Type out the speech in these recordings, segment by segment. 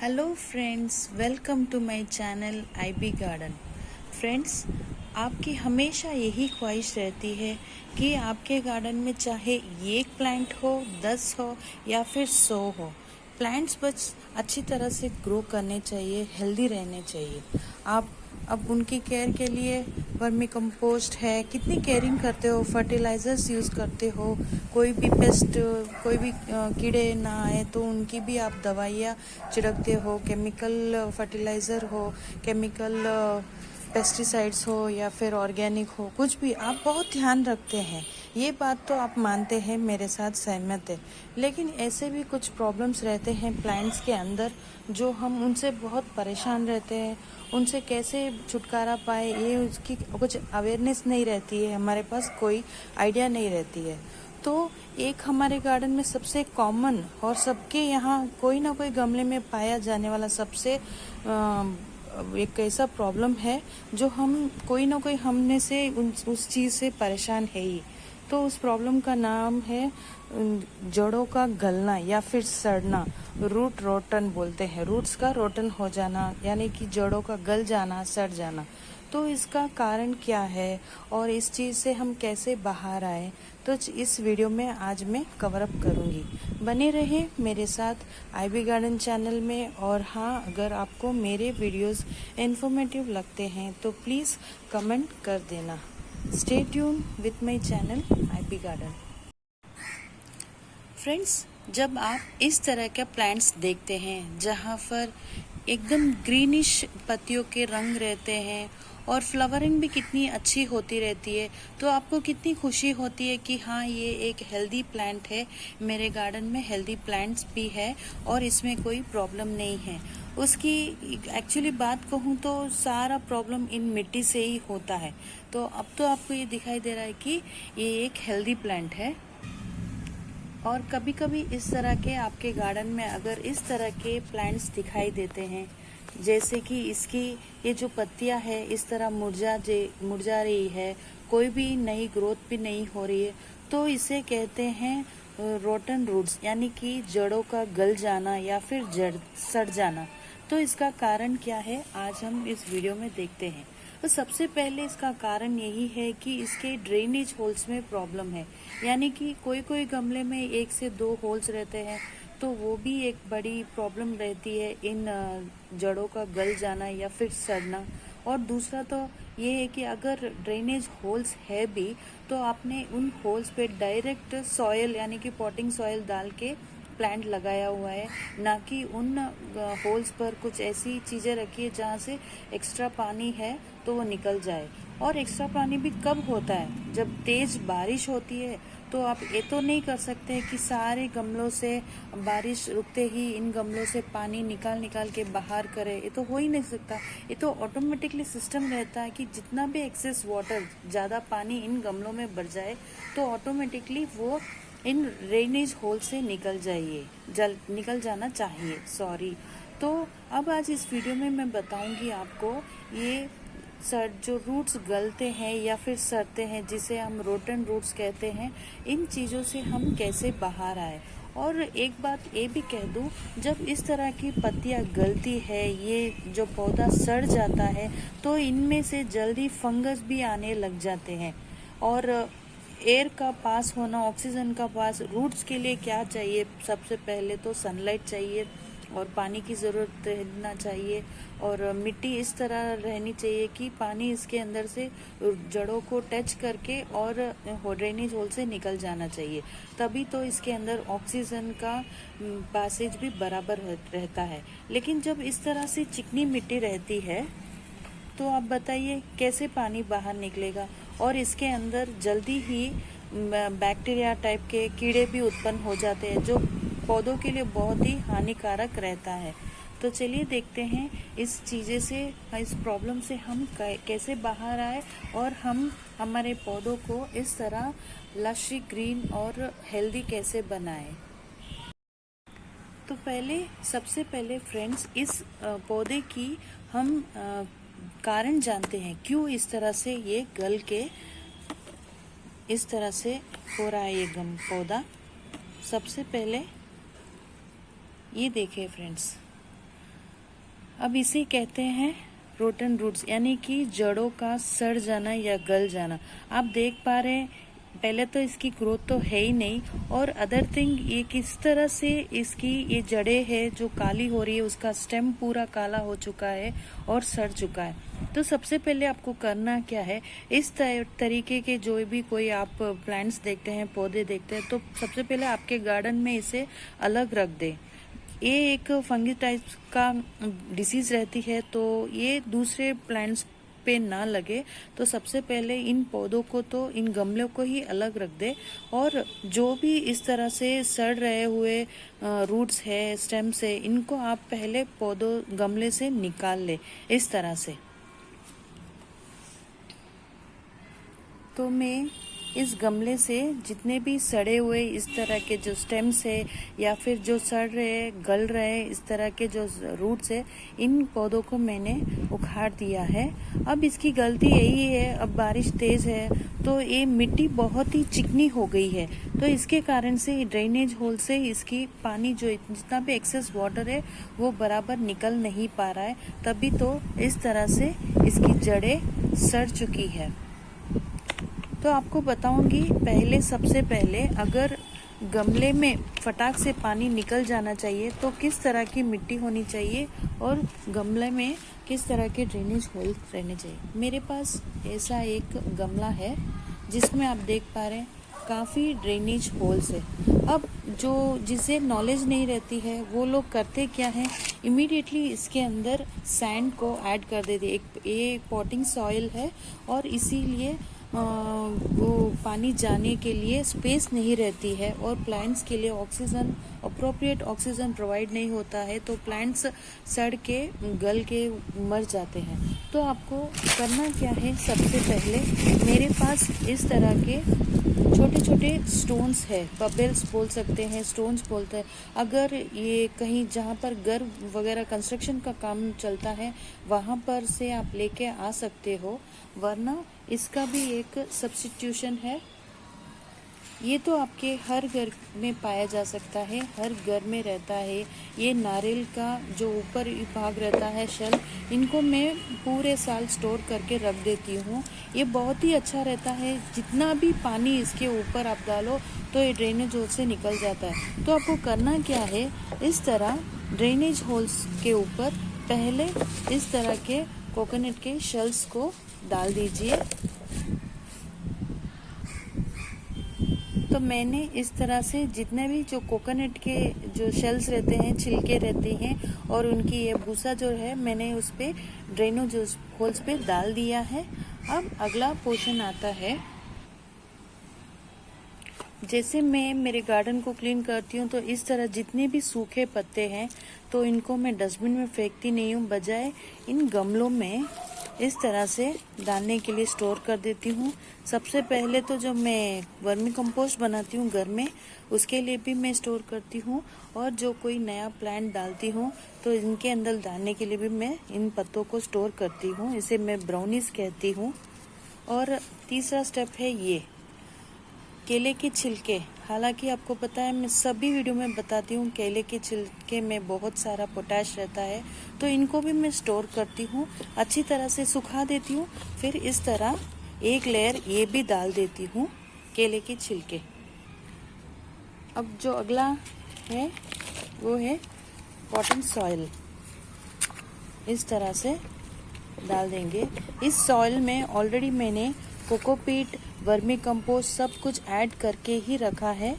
Hello friends, welcome to my channel IB garden. Friends, आपकी हमेशा यही ख्वाहिश रहती है कि आपके गार्डन में चाहे एक प्लांट हो, 10 हो या फिर 100 हो, प्लांट्स बस अच्छी तरह से ग्रो करने चाहिए, हेल्दी रहने चाहिए। आप अब उनकी केयर के लिए वर्मी कंपोस्ट है, कितनी केयरिंग करते हो, फर्टिलाइजर्स यूज़ करते हो, कोई भी पेस्ट, कोई भी कीड़े ना आए तो उनकी भी आप दवाइयाँ छिड़कते हो, केमिकल फर्टिलाइज़र हो, केमिकल पेस्टिसाइड्स हो या फिर ऑर्गेनिक हो, कुछ भी आप बहुत ध्यान रखते हैं। ये बात तो आप मानते हैं, मेरे साथ सहमत है। लेकिन ऐसे भी कुछ प्रॉब्लम्स रहते हैं प्लांट्स के अंदर जो हम उनसे बहुत परेशान रहते हैं। उनसे कैसे छुटकारा पाए, ये उसकी कुछ अवेयरनेस नहीं रहती है, हमारे पास कोई आइडिया नहीं रहती है। तो एक हमारे गार्डन में सबसे कॉमन और सबके यहाँ कोई ना कोई गमले में पाया जाने वाला सबसे एक ऐसा प्रॉब्लम है जो हम कोई ना कोई हमने से उस चीज़ से परेशान है ही। तो उस प्रॉब्लम का नाम है जड़ों का गलना या फिर सड़ना, रूट रोटन बोलते हैं। रूट्स का रोटन हो जाना यानी कि जड़ों का गल जाना, सड़ जाना। तो इसका कारण क्या है और इस चीज़ से हम कैसे बाहर आए, तो इस वीडियो में आज मैं कवर अप करूँगी। बने रहें मेरे साथ आईबी गार्डन चैनल में। और हाँ, अगर आपको मेरे वीडियोस इन्फॉर्मेटिव लगते हैं तो प्लीज़ कमेंट कर देना। Stay tune with my channel IB garden. Friends, जब आप इस तरह के प्लांट्स देखते हैं जहाँ पर एकदम ग्रीनिश पत्तियों के रंग रहते हैं और फ्लावरिंग भी कितनी अच्छी होती रहती है, तो आपको कितनी खुशी होती है कि हाँ, ये एक हेल्दी प्लांट है, मेरे गार्डन में हेल्दी प्लांट्स भी है और इसमें कोई प्रॉब्लम नहीं है। उसकी एक्चुअली बात कहूँ तो सारा प्रॉब्लम इन मिट्टी से ही होता है। तो अब तो आपको ये दिखाई दे रहा है कि ये एक हेल्दी प्लांट है। और कभी कभी इस तरह के आपके गार्डन में अगर इस तरह के प्लांट्स दिखाई देते हैं, जैसे कि इसकी ये जो पत्तियां है इस तरह मुरझा रही है, कोई भी नई ग्रोथ भी नहीं हो रही है, तो इसे कहते हैं रोटन रूट्स, यानी कि जड़ों का गल जाना या फिर जड़ सड़ जाना। तो इसका कारण क्या है, आज हम इस वीडियो में देखते हैं। तो सबसे पहले इसका कारण यही है कि इसके ड्रेनेज होल्स में प्रॉब्लम है। यानी कि कोई कोई गमले में 1 से 2 होल्स रहते हैं, तो वो भी एक बड़ी प्रॉब्लम रहती है इन जड़ों का गल जाना या फिर सड़ना। और दूसरा तो ये है कि अगर ड्रेनेज होल्स है भी तो आपने उन होल्स पे डायरेक्ट सॉयल यानी कि पॉटिंग सॉयल डाल के प्लांट लगाया हुआ है, ना कि उन होल्स पर कुछ ऐसी चीज़ें रखी है जहाँ से एक्स्ट्रा पानी है तो वो निकल जाए। और एक्स्ट्रा पानी भी कब होता है, जब तेज बारिश होती है। तो आप ये तो नहीं कर सकते कि सारे गमलों से बारिश रुकते ही इन गमलों से पानी निकाल निकाल के बाहर करें, ये तो हो ही नहीं सकता। ये तो ऑटोमेटिकली सिस्टम रहता है कि जितना भी एक्सेस वाटर, ज़्यादा पानी इन गमलों में भर जाए तो ऑटोमेटिकली वो इन ड्रेनेज होल से निकल जाना चाहिए, सॉरी। तो अब आज इस वीडियो में मैं बताऊंगी आपको ये जो रूट्स गलते हैं या फिर सड़ते हैं, जिसे हम रोटन रूट्स कहते हैं, इन चीज़ों से हम कैसे बाहर आए। और एक बात ये भी कह दूं, जब इस तरह की पत्तियां गलती है, ये जो पौधा सड़ जाता है, तो इनमें से जल्दी फंगस भी आने लग जाते हैं। और एयर का पास होना, ऑक्सीजन का पास, रूट्स के लिए क्या चाहिए, सबसे पहले तो सनलाइट चाहिए और पानी की ज़रूरत रहना चाहिए। और मिट्टी इस तरह रहनी चाहिए कि पानी इसके अंदर से जड़ों को टच करके और ड्रेनेज होल से निकल जाना चाहिए, तभी तो इसके अंदर ऑक्सीजन का पासेज भी बराबर रहता है। लेकिन जब इस तरह से चिकनी मिट्टी रहती है तो आप बताइए कैसे पानी बाहर निकलेगा। और इसके अंदर जल्दी ही बैक्टीरिया टाइप के कीड़े भी उत्पन्न हो जाते हैं, जो पौधों के लिए बहुत ही हानिकारक रहता है। तो चलिए देखते हैं इस चीज़ें से, इस प्रॉब्लम से हम कैसे बाहर आए और हम हमारे पौधों को इस तरह लशी ग्रीन और हेल्दी कैसे बनाए। तो सबसे पहले फ्रेंड्स, इस पौधे की हम कारण जानते हैं, क्यों इस तरह से ये गल के इस तरह से हो रहा है ये पौधा। सबसे पहले ये देखिए फ्रेंड्स, अब इसे कहते हैं रोटन रूट्स, यानी कि जड़ों का सड़ जाना या गल जाना। आप देख पा रहे हैं पहले तो इसकी ग्रोथ तो है ही नहीं, और अदर थिंग ये किस तरह से इसकी ये जड़ें है जो काली हो रही है, उसका स्टेम पूरा काला हो चुका है और सड़ चुका है। तो सबसे पहले आपको करना क्या है, इस तरीके के जो भी कोई आप प्लांट्स देखते हैं, पौधे देखते हैं, तो सबसे पहले आपके गार्डन में इसे अलग रख दें। ये एक फंगी टाइप का डिसीज रहती है, तो ये दूसरे प्लांट्स पे ना लगे, तो सबसे पहले इन पौधों को, तो इन गमलों को ही अलग रख दे, और जो भी इस तरह से सड़ रहे हुए रूट्स है, स्टेम्स है, इनको आप पहले पौधों गमले से निकाल ले इस तरह से। तो मैं इस गमले से जितने भी सड़े हुए इस तरह के जो स्टेम्स है या फिर जो सड़ रहे गल रहे इस तरह के जो रूट्स है, इन पौधों को मैंने उखाड़ दिया है। अब इसकी गलती यही है, अब बारिश तेज है तो ये मिट्टी बहुत ही चिकनी हो गई है, तो इसके कारण से ड्रेनेज होल से इसकी पानी जो जितना भी एक्सेस वाटर है वो बराबर निकल नहीं पा रहा है, तभी तो इस तरह से इसकी जड़ें सड़ चुकी है। तो आपको बताऊंगी, पहले सबसे पहले अगर गमले में फटाक से पानी निकल जाना चाहिए तो किस तरह की मिट्टी होनी चाहिए और गमले में किस तरह के ड्रेनेज होल रहने चाहिए। मेरे पास ऐसा एक गमला है जिसमें आप देख पा रहे हैं काफ़ी ड्रेनेज होल्स है। अब जो जिसे नॉलेज नहीं रहती है वो लोग करते क्या है, इमीडिएटली इसके अंदर सैंड को ऐड कर देते। ये पॉटिंग सॉइल है और इसीलिए वो पानी जाने के लिए स्पेस नहीं रहती है और प्लांट्स के लिए ऑक्सीजन, अप्रोप्रिएट ऑक्सीजन प्रोवाइड नहीं होता है, तो प्लांट्स सड़ के गल के मर जाते हैं। तो आपको करना क्या है, सबसे पहले मेरे पास इस तरह के छोटे छोटे स्टोन्स है, बबल्स बोल सकते हैं, स्टोन्स बोलते हैं। अगर ये कहीं जहाँ पर घर वगैरह कंस्ट्रक्शन का काम चलता है वहाँ पर से आप लेके आ सकते हो, वरना इसका भी एक सब्स्टिट्यूशन है। ये तो आपके हर घर में पाया जा सकता है, हर घर में रहता है। ये नारियल का जो ऊपर भाग रहता है शेल, इनको मैं पूरे साल स्टोर करके रख देती हूँ। ये बहुत ही अच्छा रहता है, जितना भी पानी इसके ऊपर आप डालो तो ये ड्रेनेज होल से निकल जाता है। तो आपको करना क्या है, इस तरह ड्रेनेज होल्स के ऊपर पहले इस तरह के कोकोनट के शेल्स को डाल दीजिए। तो मैंने इस तरह से जितने भी जो कोकोनट के जो शेल्स रहते हैं, छिलके रहते हैं, और उनकी ये भूसा जो है मैंने उस पे ड्रेनेज होल्स पे डाल दिया है। अब अगला पोर्शन आता है, जैसे मैं मेरे गार्डन को क्लीन करती हूँ तो इस तरह जितने भी सूखे पत्ते हैं तो इनको मैं डस्टबिन में फेंकती नहीं हूँ, बजाय इन गमलों में इस तरह से डालने के लिए स्टोर कर देती हूँ। सबसे पहले तो जब मैं वर्मी कंपोस्ट बनाती हूँ घर में, उसके लिए भी मैं स्टोर करती हूँ, और जो कोई नया प्लांट डालती हूँ तो इनके अंदर डालने के लिए भी मैं इन पत्तों को स्टोर करती हूँ। इसे मैं ब्राउनीज कहती हूँ। और तीसरा स्टेप है ये केले के छिलके। हालांकि आपको पता है, मैं सभी वीडियो में बताती हूँ केले के छिलके में बहुत सारा पोटैश रहता है, तो इनको भी मैं स्टोर करती हूँ, अच्छी तरह से सुखा देती हूँ, फिर इस तरह एक लेयर ये भी डाल देती हूँ केले के छिलके। अब जो अगला है वो है कॉटन सॉइल, इस तरह से डाल देंगे। इस सॉइल में ऑलरेडी मैंने कोकोपीट, वर्मी कंपोस्ट सब कुछ ऐड करके ही रखा है।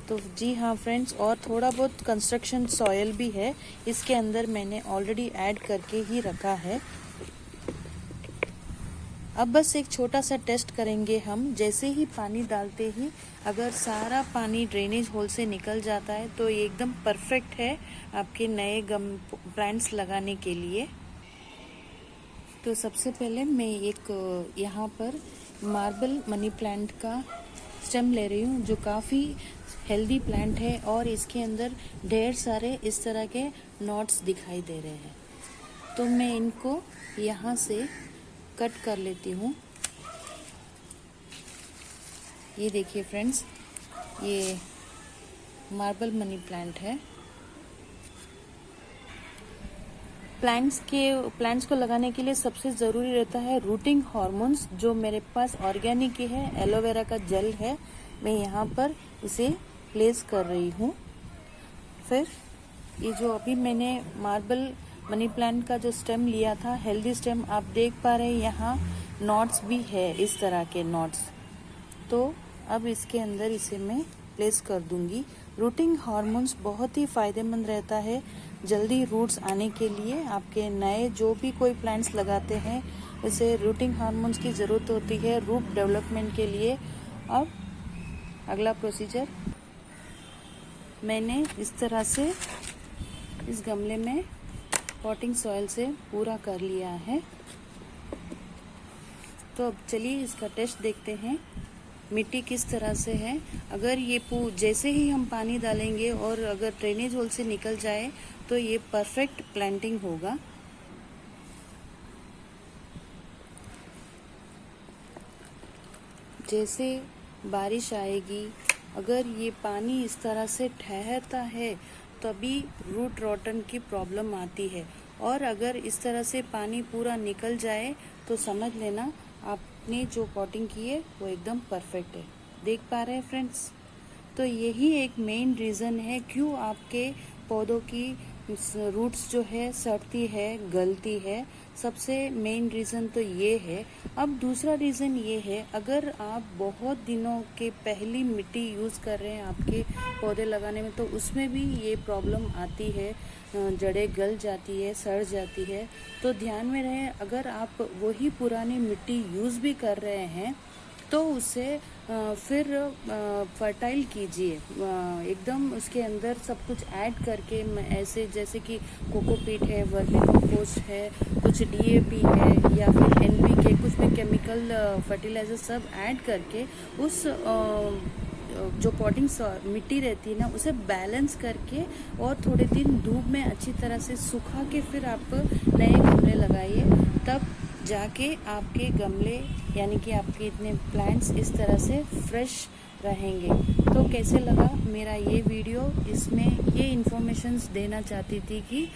तो जी हाँ फ्रेंड्स, और थोड़ा बहुत कंस्ट्रक्शन सॉइल भी है इसके अंदर, मैंने ऑलरेडी ऐड करके ही रखा है। अब बस एक छोटा सा टेस्ट करेंगे हम। जैसे ही पानी डालते ही अगर सारा पानी ड्रेनेज होल से निकल जाता है तो ये एकदम परफेक्ट है आपके नए प्लांट्स लगाने के लिए। तो सबसे पहले मैं एक यहाँ पर मार्बल मनी प्लांट का स्टेम ले रही हूँ, जो काफ़ी हेल्दी प्लांट है और इसके अंदर ढेर सारे इस तरह के नॉट्स दिखाई दे रहे हैं। तो मैं इनको यहाँ से कट कर लेती हूँ। ये देखिए फ्रेंड्स, ये मार्बल मनी प्लांट है। प्लांट्स को लगाने के लिए सबसे ज़रूरी रहता है रूटिंग हार्मोन्स, जो मेरे पास ऑर्गेनिक ही है, एलोवेरा का जेल है। मैं यहाँ पर इसे प्लेस कर रही हूँ। फिर ये जो अभी मैंने मार्बल मनी प्लांट का जो स्टेम लिया था, हेल्दी स्टेम, आप देख पा रहे हैं यहाँ नॉट्स भी है, इस तरह के नॉट्स। तो अब इसके अंदर इसे मैं प्लेस कर दूंगी। रूटिंग हार्मोन्स बहुत ही फ़ायदेमंद रहता है जल्दी रूट्स आने के लिए। आपके नए जो भी कोई प्लांट्स लगाते हैं, इसे रूटिंग हार्मोन्स की ज़रूरत होती है रूट डेवलपमेंट के लिए। अब अगला प्रोसीजर मैंने इस तरह से इस गमले में पॉटिंग सॉइल से पूरा कर लिया है। तो अब चलिए इसका टेस्ट देखते हैं, मिट्टी किस तरह से है। अगर ये जैसे ही हम पानी डालेंगे और अगर ड्रेनेज होल से निकल जाए तो ये परफेक्ट प्लांटिंग होगा। जैसे बारिश आएगी, अगर ये पानी इस तरह से ठहरता है तभी रूट रॉटन की प्रॉब्लम आती है, और अगर इस तरह से पानी पूरा निकल जाए तो समझ लेना आपने जो पॉटिंग की है वो एकदम परफेक्ट है। देख पा रहे हैं फ्रेंड्स? तो यही एक मेन रीज़न है क्यों आपके पौधों की रूट्स जो है सड़ती है, गलती है। सबसे मेन रीज़न तो ये है। अब दूसरा रीज़न ये है, अगर आप बहुत दिनों के पहली मिट्टी यूज़ कर रहे हैं आपके पौधे लगाने में, तो उसमें भी ये प्रॉब्लम आती है, जड़ें गल जाती है, सड़ जाती है। तो ध्यान में रहे, अगर आप वही पुरानी मिट्टी यूज़ भी कर रहे हैं तो उसे फिर फर्टाइल कीजिए, एकदम उसके अंदर सब कुछ ऐड करके, ऐसे जैसे कि कोकोपीट है, वर्मी कंपोस्ट है, कुछ DAP है या फिर NPK, कुछ भी केमिकल फर्टिलाइजर सब ऐड करके उस जो पॉटिंग मिट्टी रहती है ना, उसे बैलेंस करके और थोड़े दिन धूप में अच्छी तरह से सुखा के फिर आप नए गमले लगाइए। तब जाके आपके गमले यानी कि आपके इतने प्लांट्स इस तरह से फ्रेश रहेंगे। तो कैसे लगा मेरा ये वीडियो? इसमें ये इन्फॉर्मेशंस देना चाहती थी कि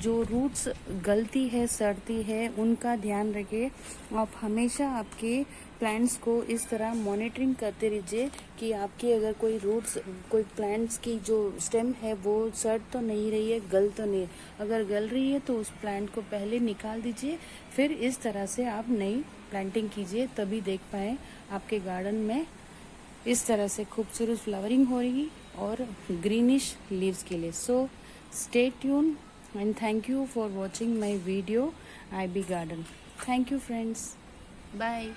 जो रूट्स गलती है, सड़ती है, उनका ध्यान रखिए। आप हमेशा आपके प्लांट्स को इस तरह मॉनिटरिंग करते रहिए कि आपके अगर कोई रूट्स, कोई प्लांट्स की जो स्टेम है वो सड़ तो नहीं रही है, गल तो नहीं है। अगर गल रही है तो उस प्लांट को पहले निकाल दीजिए, फिर इस तरह से आप नई प्लांटिंग कीजिए, तभी देख पाए आपके गार्डन में इस तरह से खूबसूरत फ्लावरिंग हो रही और ग्रीनिश लीव्स के लिए। So stay tune and thank you for watching my video IB Garden. Thank you friends. Bye.